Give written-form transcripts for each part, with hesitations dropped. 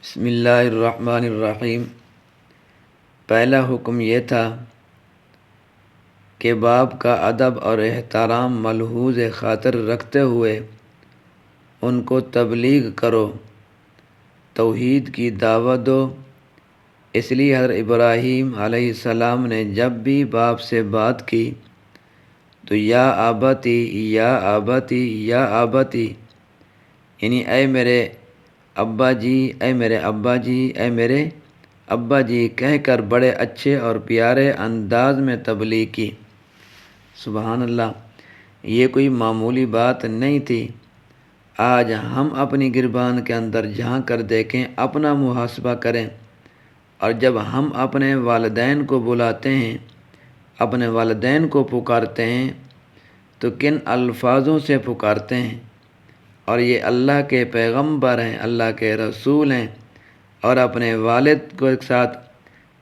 بسم اللہ الرحمن الرحیم۔ پہلا حکم یہ تھا کہ باپ کا ادب اور احترام ملحوظ خاطر رکھتے ہوئے ان کو تبلیغ کرو، توحید کی دعوت دو۔ اس لیے حضرت ابراہیم علیہ السلام نے جب بھی باپ سے بات کی تو یا آباتی یا آباتی یا آباتی، یعنی اے میرے ابا جی، اے میرے ابا جی، اے میرے ابا جی کہہ کر بڑے اچھے اور پیارے انداز میں تبلیغ کی۔ سبحان اللہ، یہ کوئی معمولی بات نہیں تھی۔ آج ہم اپنی گریبان کے اندر جھانک کر دیکھیں، اپنا محاسبہ کریں، اور جب ہم اپنے والدین کو بلاتے ہیں، اپنے والدین کو پکارتے ہیں تو کن الفاظوں سے پکارتے ہیں، اور یہ اللہ کے پیغمبر ہیں، اللہ کے رسول ہیں، اور اپنے والد کے ساتھ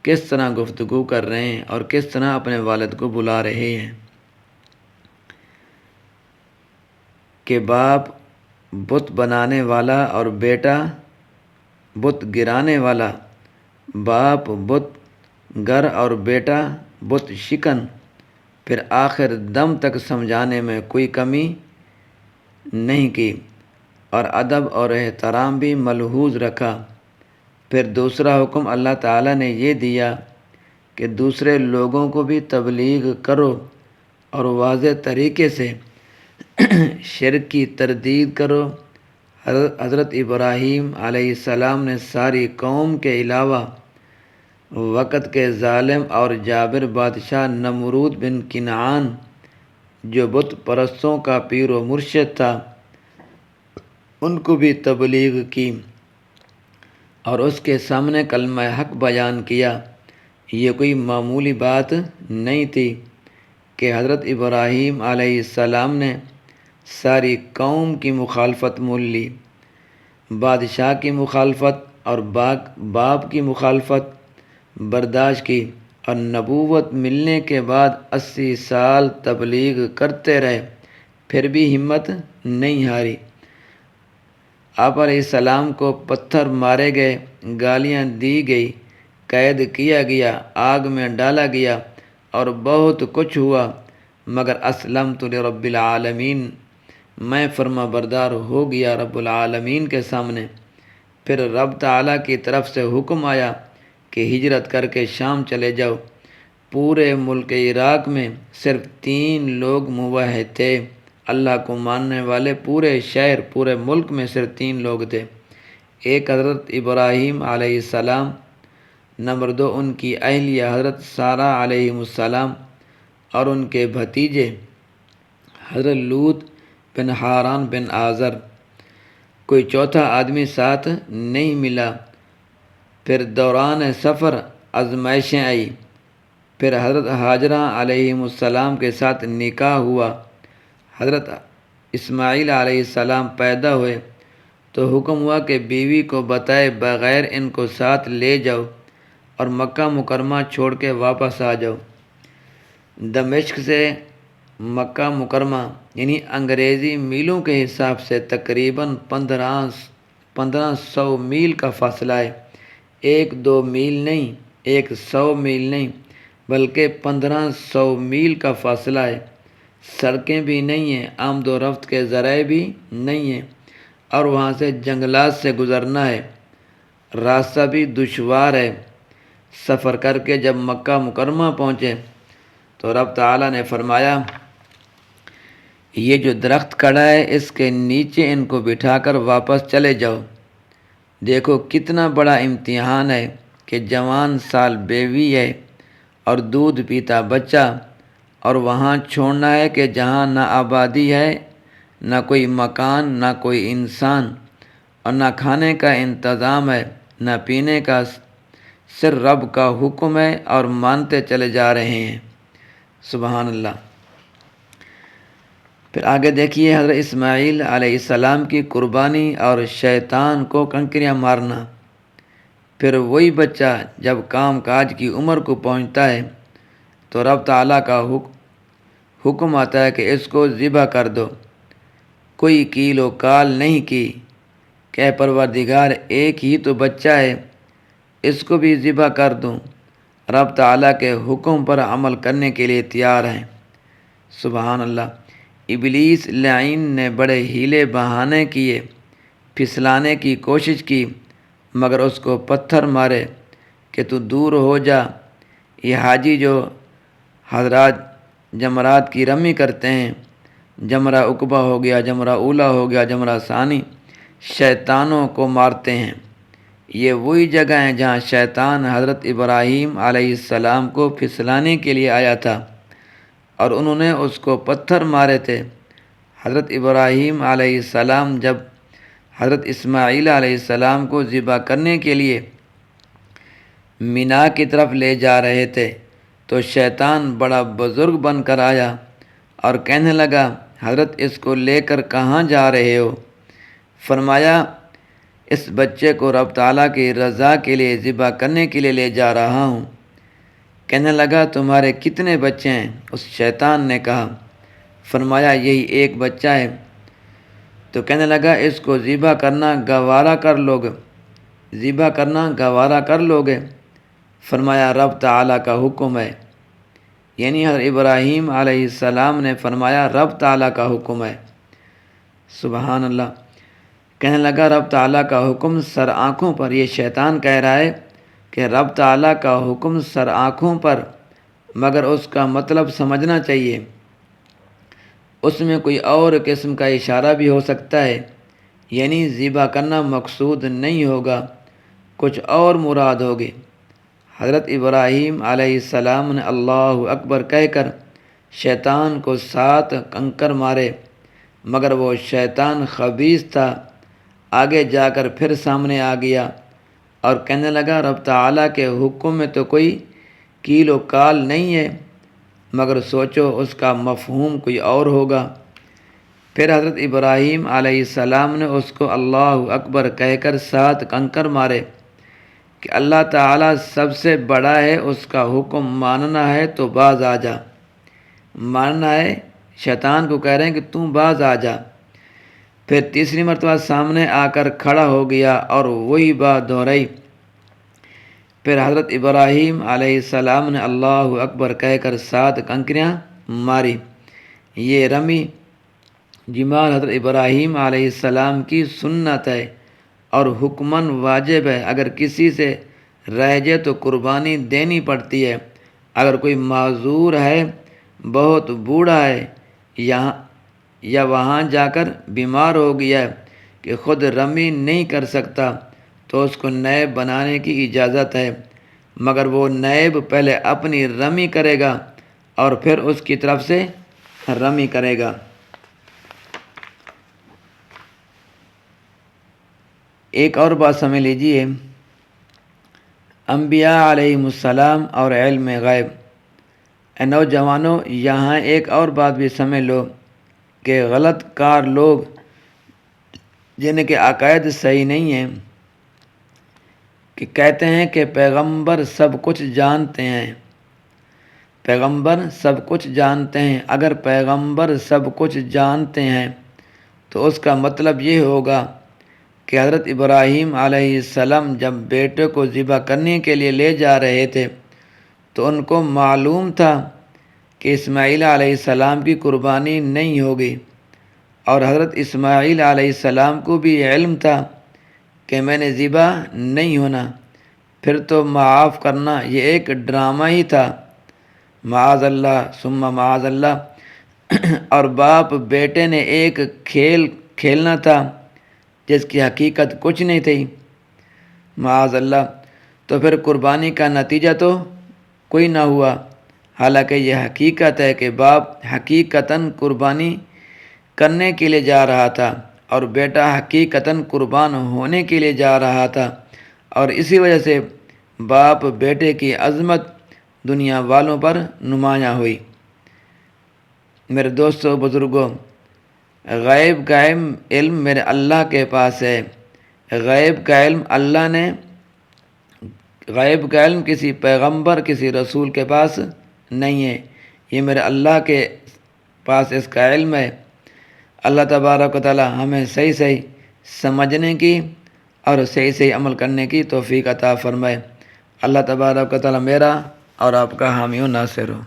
کس طرح گفتگو کر رہے ہیں اور کس طرح اپنے والد کو بلا رہے ہیں کہ باپ بت بنانے والا اور بیٹا بت گرانے والا، باپ بت گر اور بیٹا بت شکن، پھر آخر دم تک سمجھانے میں کوئی کمی نہیں کی اور ادب اور احترام بھی ملحوظ رکھا۔ پھر دوسرا حکم اللہ تعالیٰ نے یہ دیا کہ دوسرے لوگوں کو بھی تبلیغ کرو اور واضح طریقے سے شرک کی تردید کرو۔ حضرت ابراہیم علیہ السلام نے ساری قوم کے علاوہ وقت کے ظالم اور جابر بادشاہ نمرود بن کنعان، جو بت پرستوں کا پیر و مرشد تھا، ان کو بھی تبلیغ کی اور اس کے سامنے کلمہ حق بیان کیا۔ یہ کوئی معمولی بات نہیں تھی کہ حضرت ابراہیم علیہ السلام نے ساری قوم کی مخالفت مول لی، بادشاہ کی مخالفت اور باپ کی مخالفت برداشت کی، اور نبوت ملنے کے بعد 80 سال تبلیغ کرتے رہے، پھر بھی ہمت نہیں ہاری۔ آپ علیہ السلام کو پتھر مارے گئے، گالیاں دی گئی، قید کیا گیا، آگ میں ڈالا گیا اور بہت کچھ ہوا، مگر اسلمت لرب العالمین، میں فرما بردار ہو گیا رب العالمین کے سامنے۔ پھر رب تعالیٰ کی طرف سے حکم آیا کہ ہجرت کر کے شام چلے جاؤ۔ پورے ملک عراق میں صرف 3 لوگ موحد تھے، اللہ کو ماننے والے پورے شہر، پورے ملک میں صرف 3 لوگ تھے۔ ایک حضرت ابراہیم علیہ السلام، نمبر 2 ان کی اہلیہ حضرت سارہ علیہ السلام، اور ان کے بھتیجے حضرت لوط بن حاران بن آزر، کوئی چوتھا آدمی ساتھ نہیں ملا۔ پھر دوران سفر آزمائشیں آئی، پھر حضرت ہاجرہ علیہ السلام کے ساتھ نکاح ہوا، حضرت اسماعیل علیہ السلام پیدا ہوئے تو حکم ہوا کہ بیوی کو بتائے بغیر ان کو ساتھ لے جاؤ اور مکہ مکرمہ چھوڑ کے واپس آ جاؤ۔ دمشق سے مکہ مکرمہ یعنی انگریزی میلوں کے حساب سے تقریباً 1500 میل کا فاصلہ ہے۔ 1-2 میل نہیں، 100 میل نہیں، بلکہ 1500 میل کا فاصلہ ہے۔ سڑکیں بھی نہیں ہیں، آمد و رفت کے ذرائع بھی نہیں ہیں، اور وہاں سے جنگلات سے گزرنا ہے، راستہ بھی دشوار ہے۔ سفر کر کے جب مکہ مکرمہ پہنچے تو رب تعالیٰ نے فرمایا، یہ جو درخت کھڑا ہے اس کے نیچے ان کو بٹھا کر واپس چلے جاؤ۔ دیکھو کتنا بڑا امتحان ہے کہ جوان سال بیوی ہے اور دودھ پیتا بچہ، اور وہاں چھوڑنا ہے کہ جہاں نہ آبادی ہے، نہ کوئی مکان، نہ کوئی انسان، اور نہ کھانے کا انتظام ہے، نہ پینے کا، صرف رب کا حکم ہے اور مانتے چلے جا رہے ہیں۔ سبحان اللہ۔ پھر آگے دیکھیے حضرت اسماعیل علیہ السلام کی قربانی اور شیطان کو کنکریاں مارنا۔ پھر وہی بچہ جب کام کاج کی عمر کو پہنچتا ہے تو رب تعالیٰ کا حکم آتا ہے کہ اس کو ذبح کر دو۔ کوئی کیل و کال نہیں کی، کہ اے پروردگار ایک ہی تو بچہ ہے، اس کو بھی ذبح کر دوں۔ رب تعالیٰ کے حکم پر عمل کرنے کے لیے تیار ہیں۔ سبحان اللہ۔ ابلیس لعین نے بڑے ہیلے بہانے کیے، پھسلانے کی کوشش کی، مگر اس کو پتھر مارے کہ تو دور ہو جا۔ یہ حاجی جو حضرات جمرات کی رمی کرتے ہیں، جمرہ عقبہ ہو گیا، جمرہ اولا ہو گیا، جمرہ ثانی، شیطانوں کو مارتے ہیں۔ یہ وہی جگہ ہیں جہاں شیطان حضرت ابراہیم علیہ السلام کو پھسلانے کے لیے آیا تھا اور انہوں نے اس کو پتھر مارے تھے۔ حضرت ابراہیم علیہ السلام جب حضرت اسماعیل علیہ السلام کو ذبح کرنے کے لیے مینا کی طرف لے جا رہے تھے تو شیطان بڑا بزرگ بن کر آیا اور کہنے لگا، حضرت اس کو لے کر کہاں جا رہے ہو؟ فرمایا، اس بچے کو رب تعالیٰ کی رضا کے لیے ذبح کرنے کے لیے لے جا رہا ہوں۔ کہنے لگا، تمہارے کتنے بچے ہیں؟ اس شیطان نے کہا۔ فرمایا، یہی ایک بچہ ہے۔ تو کہنے لگا، اس کو ذبح کرنا گوارا کر لوگے، ذبح کرنا گوارا کر لوگے؟ فرمایا، رب تعالیٰ کا حکم ہے۔ یعنی حضرت ابراہیم علیہ السلام نے فرمایا رب تعالیٰ کا حکم ہے۔ سبحان اللہ۔ کہنے لگا، رب تعالیٰ کا حکم سر آنکھوں پر۔ یہ شیطان کہہ رہا ہے کہ رب تعالیٰ کا حکم سر آنکھوں پر، مگر اس کا مطلب سمجھنا چاہیے، اس میں کوئی اور قسم کا اشارہ بھی ہو سکتا ہے، یعنی ذبح کرنا مقصود نہیں ہوگا، کچھ اور مراد ہوگی۔ حضرت ابراہیم علیہ السلام نے اللہ اکبر کہہ کر شیطان کو 7 کنکر مارے، مگر وہ شیطان خبیث تھا، آگے جا کر پھر سامنے آ گیا اور کہنے لگا، رب تعالیٰ کے حکم میں تو کوئی کیل و کال نہیں ہے، مگر سوچو اس کا مفہوم کوئی اور ہوگا۔ پھر حضرت ابراہیم علیہ السلام نے اس کو اللہ اکبر کہہ کر 7 کنکر مارے کہ اللہ تعالیٰ سب سے بڑا ہے، اس کا حکم ماننا ہے تو باز آ جا۔ ماننا ہے، شیطان کو کہہ رہے ہیں کہ تم باز آ جا۔ پھر تیسری مرتبہ سامنے آ کر کھڑا ہو گیا اور وہی بات دہرائی۔ پھر حضرت ابراہیم علیہ السلام نے اللہ اکبر کہہ کر 7 کنکریاں ماری۔ یہ رمی جمار حضرت ابراہیم علیہ السلام کی سنت ہے اور حکماً واجب ہے۔ اگر کسی سے رہ جائے تو قربانی دینی پڑتی ہے۔ اگر کوئی معذور ہے، بہت بوڑھا ہے، یا وہاں جا کر بیمار ہو گیا ہے کہ خود رمی نہیں کر سکتا تو اس کو نائب بنانے کی اجازت ہے، مگر وہ نائب پہلے اپنی رمی کرے گا اور پھر اس کی طرف سے رمی کرے گا۔ ایک اور بات سمجھ لیجئے، انبیاء علیہم السلام اور علم غیب۔ اے نوجوانوں، یہاں ایک اور بات بھی سمجھ لو کہ غلط کار لوگ جن کے عقائد صحیح نہیں ہیں کہ کہتے ہیں کہ پیغمبر سب کچھ جانتے ہیں، پیغمبر سب کچھ جانتے ہیں۔ اگر پیغمبر سب کچھ جانتے ہیں تو اس کا مطلب یہ ہوگا کہ حضرت ابراہیم علیہ السلام جب بیٹے کو ذبح کرنے کے لیے لے جا رہے تھے تو ان کو معلوم تھا کہ اسماعیل علیہ السلام کی قربانی نہیں ہوگی، اور حضرت اسماعیل علیہ السلام کو بھی علم تھا کہ میں نے ذبح نہیں ہونا۔ پھر تو معاف کرنا یہ ایک ڈرامہ ہی تھا، معاذ اللہ ثم معاذ اللہ۔ اور باپ بیٹے نے ایک کھیل کھیلنا تھا جس کی حقیقت کچھ نہیں تھی، معاذ اللہ۔ تو پھر قربانی کا نتیجہ تو کوئی نہ ہوا، حالانکہ یہ حقیقت ہے کہ باپ حقیقتاً قربانی کرنے کے لیے جا رہا تھا اور بیٹا حقیقتاً قربان ہونے کے لیے جا رہا تھا، اور اسی وجہ سے باپ بیٹے کی عظمت دنیا والوں پر نمایاں ہوئی۔ میرے دوستو بزرگوں، غیب کا علم میرے اللہ کے پاس ہے۔ غیب کا علم اللہ نے، غیب کا علم کسی پیغمبر کسی رسول کے پاس نہیں ہے، یہ میرے اللہ کے پاس اس کا علم ہے۔ اللہ تبارک و تعالی ہمیں صحیح سمجھنے کی اور صحیح صحیح عمل کرنے کی توفیق عطا فرمائے۔ اللہ تبارک و تعالیٰ میرا اور آپ کا حامی و ناصر ہو۔